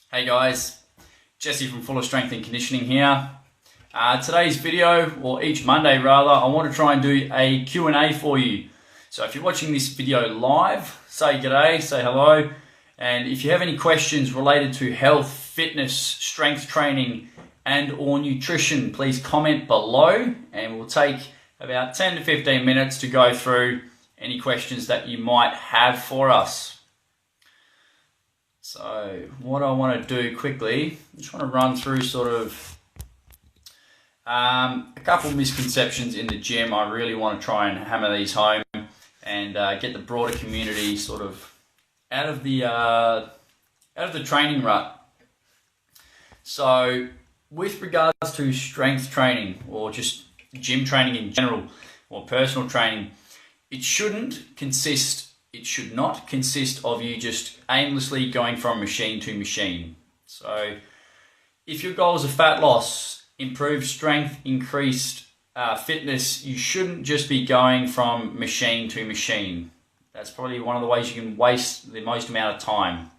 Hey guys, Jesse from Fulla Strength and Conditioning here. Today's video, or each Monday rather, I want to try and do a Q&A for you. So if you're watching this video live, say g'day, say hello, and if you have any questions related to health, fitness, strength training and or nutrition, please comment below and we'll take about 10 to 15 minutes to go through any questions that you might have for us. So what I want to do quickly, I just want to run through sort of a couple of misconceptions in the gym. I really want to try and hammer these home and get the broader community sort of out of the training rut. So with regards to strength training or just gym training in general or personal training, it should not consist of you just aimlessly going from machine to machine. So if your goals are fat loss, improved strength, increased fitness, you shouldn't just be going from machine to machine. That's probably one of the ways you can waste the most amount of time.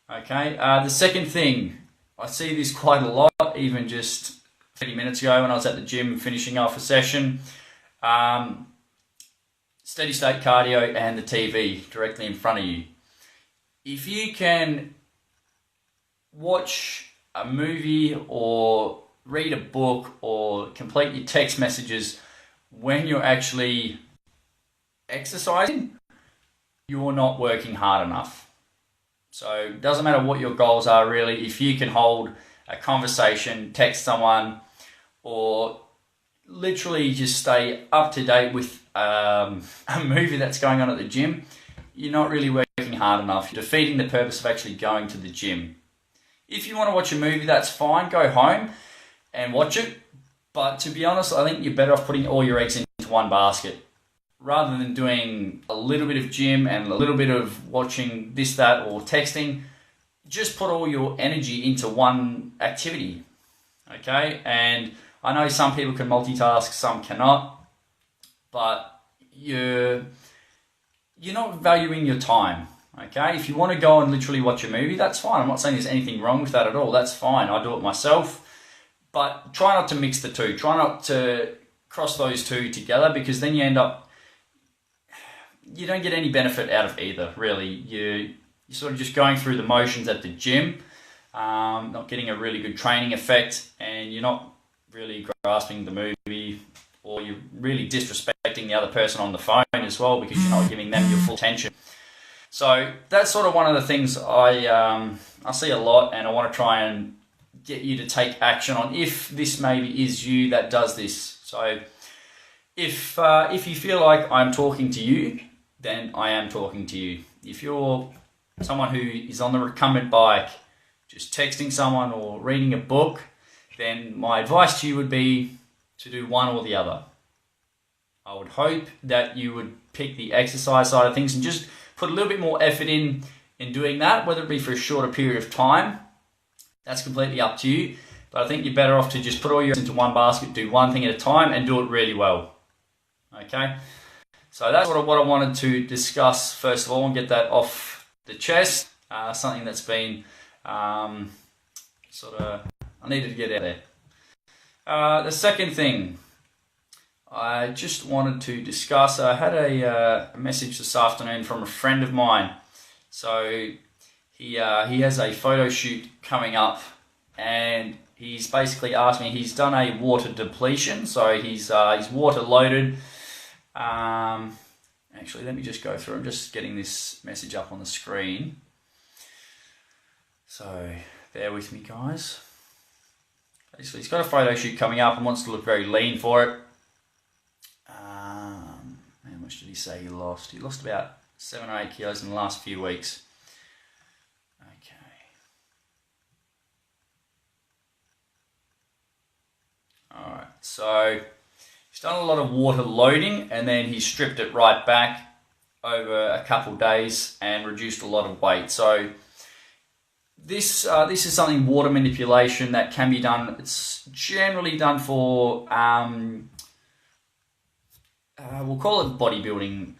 Okay, the second thing, I see this quite a lot, even just 30 minutes ago when I was at the gym finishing off a session. Steady state cardio and the TV directly in front of you. If you can watch a movie or read a book or complete your text messages when you're actually exercising, you're not working hard enough. So it doesn't matter what your goals are really. If you can hold a conversation, text someone, or literally just stay up to date with a movie that's going on at the gym, you're not really working hard enough. You're defeating the purpose of actually going to the gym. If you want to watch a movie, that's fine. Go home and watch it. But to be honest, I think you're better off putting all your eggs into one basket. Rather than doing a little bit of gym and a little bit of watching this, that, or texting, just put all your energy into one activity. Okay? And I know some people can multitask, some cannot, but you're not valuing your time, okay? If you want to go and literally watch a movie, that's fine. I'm not saying there's anything wrong with that at all. That's fine. I do it myself, but try not to mix the two. Try not to cross those two together, because then you don't get any benefit out of either, really. You're sort of just going through the motions at the gym, not getting a really good training effect, and you're not really grasping the movie, or you're really disrespecting the other person on the phone as well, because you're not giving them your full attention. So that's sort of one of the things I see a lot, and I want to try and get you to take action on if this maybe is you that does this. So if you feel like I'm talking to you, then I am talking to you. If you're someone who is on the recumbent bike, just texting someone or reading a book, then my advice to you would be to do one or the other. I would hope that you would pick the exercise side of things and just put a little bit more effort in doing that, whether it be for a shorter period of time. That's completely up to you. But I think you're better off to just put all your eggs into one basket, do one thing at a time, and do it really well. Okay? So that's what I wanted to discuss first of all and get that off the chest. Something that's been I needed to get out there. The second thing I just wanted to discuss, I had a message this afternoon from a friend of mine. So he has a photo shoot coming up, and he's basically asked me, he's done a water depletion, so he's water loaded. Actually, let me just go through. I'm just getting this message up on the screen. So bear with me, guys. Basically, he's got a photo shoot coming up and wants to look very lean for it. How much did he say he lost? He lost about 7 or 8 kilos in the last few weeks. Okay. Alright, so he's done a lot of water loading, and then he stripped it right back over a couple of days and reduced a lot of weight. So this is something, water manipulation, that can be done. It's generally done for we'll call it bodybuilding,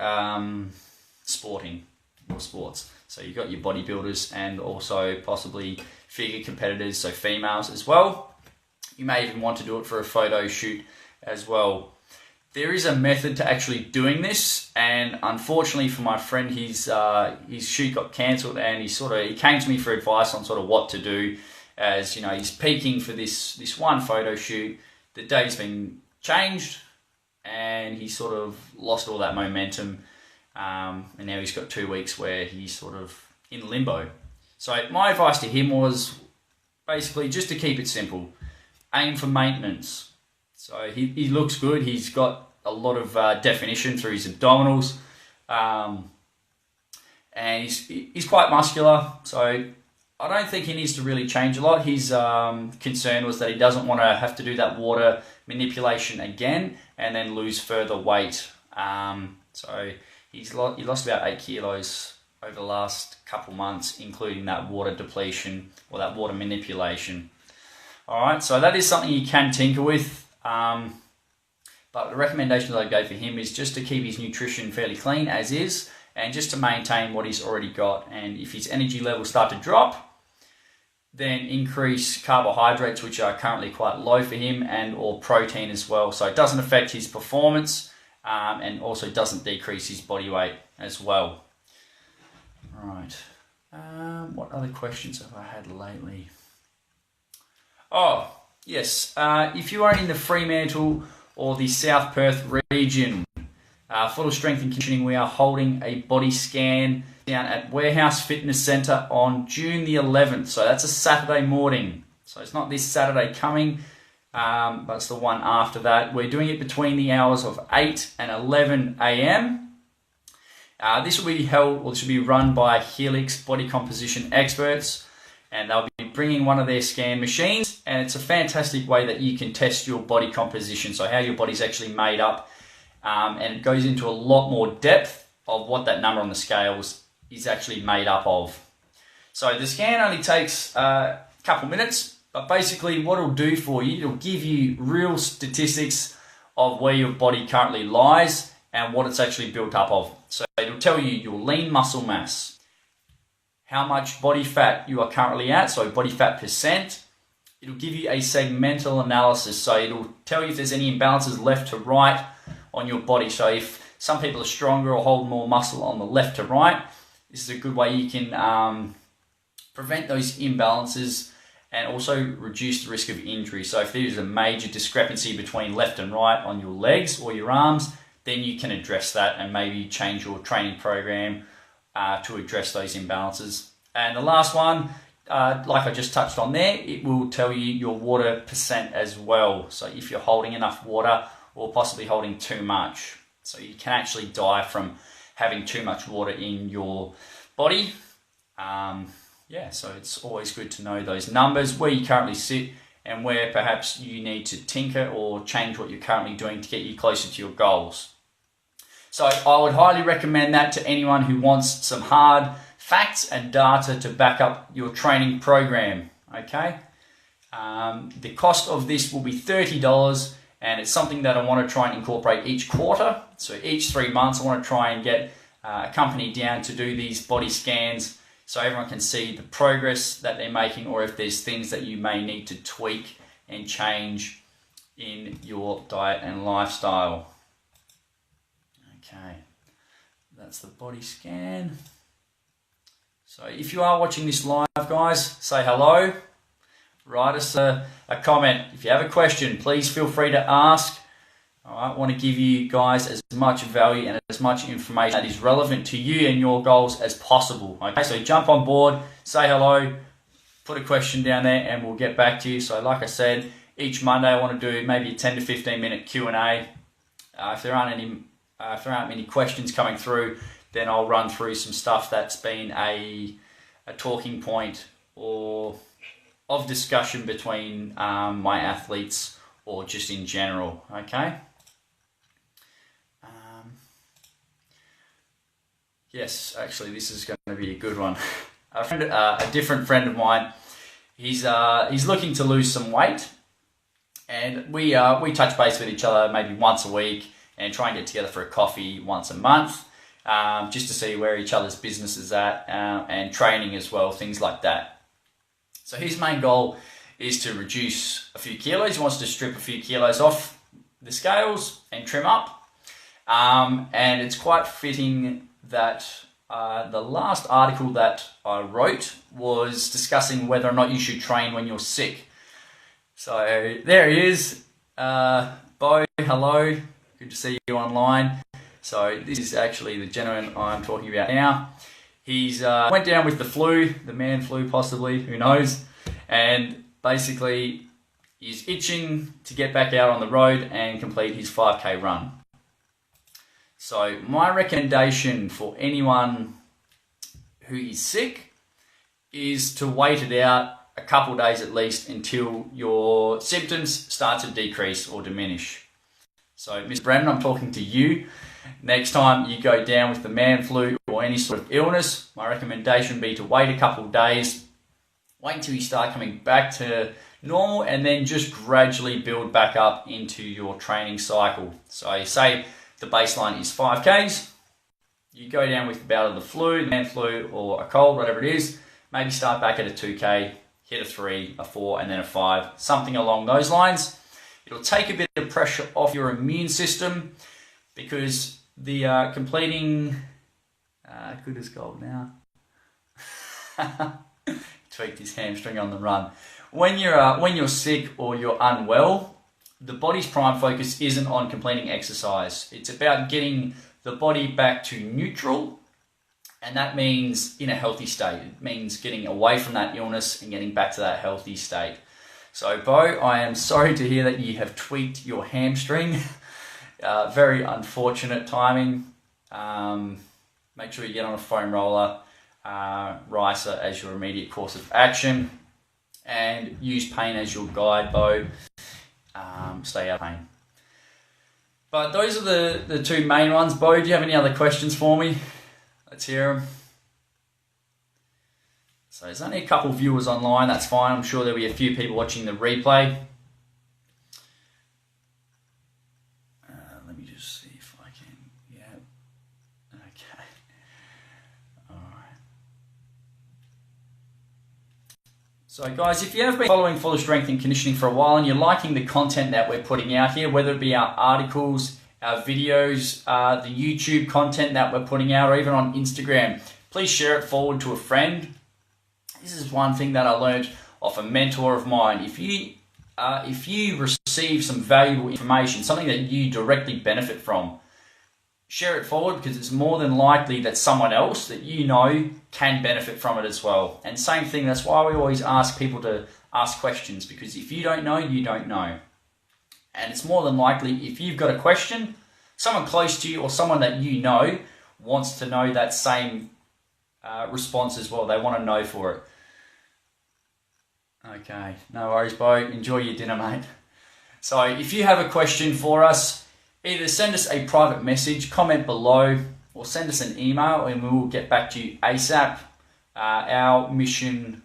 sporting or sports. So you've got your bodybuilders and also possibly figure competitors, so females as well. You may even want to do it for a photo shoot as well. There is a method to actually doing this, and unfortunately for my friend, his shoot got cancelled, and he came to me for advice on sort of what to do, as you know, he's peaking for this one photo shoot. The date's been changed, and he sort of lost all that momentum, and now he's got 2 weeks where he's sort of in limbo. So my advice to him was basically just to keep it simple. Aim for maintenance. So he looks good. He's got a lot of definition through his abdominals, and he's quite muscular. So I don't think he needs to really change a lot. His concern was that he doesn't want to have to do that water manipulation again and then lose further weight. So he lost about 8 kilos over the last couple months, including that water depletion or that water manipulation. All right, so that is something you can tinker with. But the recommendation that I gave for him is just to keep his nutrition fairly clean as is, and just to maintain what he's already got. And if his energy levels start to drop, then increase carbohydrates, which are currently quite low for him, and or protein as well. So it doesn't affect his performance, and also doesn't decrease his body weight as well. Right. What other questions have I had lately? Oh, yes. If you are in the Fremantle or the South Perth region, Full of Strength and Conditioning, we are holding a body scan down at Warehouse Fitness Centre on June the 11th. So that's a Saturday morning. So it's not this Saturday coming, but it's the one after that. We're doing it between the hours of 8 and 11 a.m. This will be held, or this will be run by Helix body composition experts, and they'll be bringing one of their scan machines, and it's a fantastic way that you can test your body composition, so how your body's actually made up, and it goes into a lot more depth of what that number on the scales is actually made up of. So the scan only takes a couple minutes, but basically what it'll do for you, it'll give you real statistics of where your body currently lies and what it's actually built up of. So it'll tell you your lean muscle mass, how much body fat you are currently at, so body fat percent. It'll give you a segmental analysis, so it'll tell you if there's any imbalances left to right on your body. So if some people are stronger or hold more muscle on the left to right, this is a good way you can prevent those imbalances and also reduce the risk of injury. So if there's a major discrepancy between left and right on your legs or your arms, then you can address that and maybe change your training program to address those imbalances. And the last one, like I just touched on there, it will tell you your water percent as well. So if you're holding enough water or possibly holding too much. So you can actually die from having too much water in your body. Yeah, so it's always good to know those numbers, where you currently sit and where perhaps you need to tinker or change what you're currently doing to get you closer to your goals. So I would highly recommend that to anyone who wants some hard facts and data to back up your training program, okay? The cost of this will be $30, and it's something that I want to try and incorporate each quarter. So each 3 months I want to try and get a company down to do these body scans so everyone can see the progress that they're making, or if there's things that you may need to tweak and change in your diet and lifestyle. Okay, that's the body scan. So if you are watching this live, guys, say hello. Write us a comment. If you have a question, please feel free to ask. I want to give you guys as much value and as much information that is relevant to you and your goals as possible. Okay, so jump on board, say hello, put a question down there, and we'll get back to you. So like I said, each Monday I want to do maybe a 10 to 15 minute Q&A. If there aren't many questions coming through, then I'll run through some stuff that's been a talking point or of discussion between my athletes or just in general, okay? Yes, actually this is going to be a good one. A different friend of mine, he's looking to lose some weight, and we touch base with each other maybe once a week and try and get together for a coffee once a month. just to see where each other's business is at, and training as well, things like that. So his main goal is to reduce a few kilos. He wants to strip a few kilos off the scales and trim up. And it's quite fitting that the last article that I wrote was discussing whether or not you should train when you're sick. So there he is. Bo, hello. Good to see you online. So this is actually the gentleman I'm talking about now. He's went down with the flu, the man flu possibly, who knows. And basically he's itching to get back out on the road and complete his 5K run. So my recommendation for anyone who is sick is to wait it out a couple of days at least until your symptoms start to decrease or diminish. So Mr. Brandon, I'm talking to you. Next time you go down with the man flu or any sort of illness, my recommendation would be to wait a couple of days, wait until you start coming back to normal, and then just gradually build back up into your training cycle. So you say the baseline is 5Ks, you go down with the bout of the flu, the man flu, or a cold, whatever it is, maybe start back at a 2K, hit a 3, a 4, and then a 5, something along those lines. It'll take a bit of pressure off your immune system because the completing, good as gold now, tweaked his hamstring on the run. When you're sick or you're unwell, the body's prime focus isn't on completing exercise. It's about getting the body back to neutral, and that means in a healthy state. It means getting away from that illness and getting back to that healthy state. So Bo, I am sorry to hear that you have tweaked your hamstring. Very unfortunate timing. Make sure you get on a foam roller, RISA as your immediate course of action, and use pain as your guide, Bo. Stay out of pain. But those are the two main ones. Bo, do you have any other questions for me? Let's hear them. So there's only a couple viewers online, that's fine. I'm sure there'll be a few people watching the replay. Let me just see if I can, yeah, okay. All right. So guys, if you have been following Fulla Strength and Conditioning for a while and you're liking the content that we're putting out here, whether it be our articles, our videos, the YouTube content that we're putting out, or even on Instagram, please share it forward to a friend. This is one thing that I learned off a mentor of mine. If you receive some valuable information, something that you directly benefit from, share it forward, because it's more than likely that someone else that you know can benefit from it as well. And same thing, that's why we always ask people to ask questions, because if you don't know, you don't know. And it's more than likely, if you've got a question, someone close to you or someone that you know wants to know that same response as well. They want to know for it. Okay, no worries, Bo. Enjoy your dinner, mate. So if you have a question for us, either send us a private message, comment below, or send us an email and we will get back to you ASAP. Our mission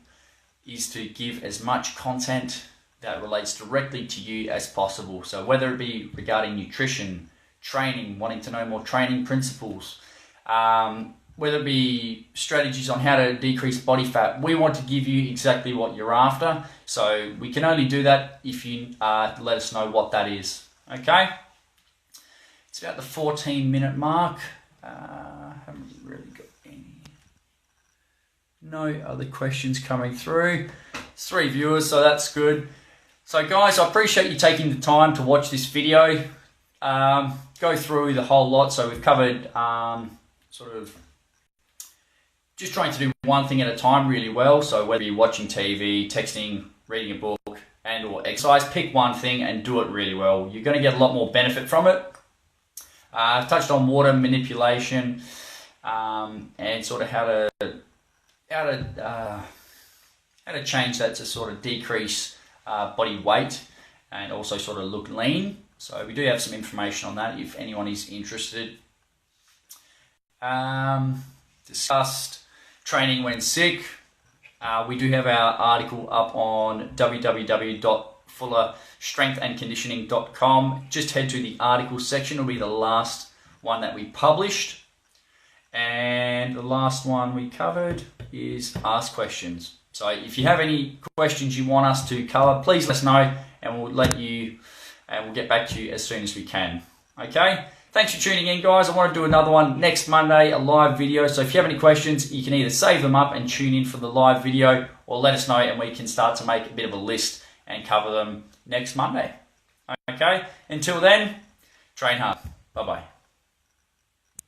is to give as much content that relates directly to you as possible. So whether it be regarding nutrition, training, wanting to know more training principles, whether it be strategies on how to decrease body fat, we want to give you exactly what you're after. So we can only do that if you let us know what that is. Okay? It's about the 14-minute mark. Haven't really got no other questions coming through. It's 3 viewers, so that's good. So guys, I appreciate you taking the time to watch this video. Go through the whole lot. So we've covered sort of just trying to do one thing at a time really well. So whether you're watching TV, texting, reading a book, and or exercise, pick one thing and do it really well. You're going to get a lot more benefit from it. I've touched on water manipulation and sort of how to change that to sort of decrease body weight and also sort of look lean. So we do have some information on that if anyone is interested. Discussed training when sick. We do have our article up on www.fullastrengthandconditioning.com. Just head to the article section. It'll be the last one that we published. Touched on water manipulation and also sort of how to change that to sort of decrease body weight and also sort of look lean. So we do have some information on that if anyone is interested. Discussed training when sick. We do have our article up on www.fullastrengthandconditioning.com. Just head to the article section. It'll be the last one that we published. And the last one we covered is ask questions. So if you have any questions you want us to cover, please let us know and we'll get back to you as soon as we can. Okay? Thanks for tuning in, guys. I want to do another one next Monday, a live video. So if you have any questions, you can either save them up and tune in for the live video, or let us know and we can start to make a bit of a list and cover them next Monday. Okay? Until then, train hard. Bye-bye.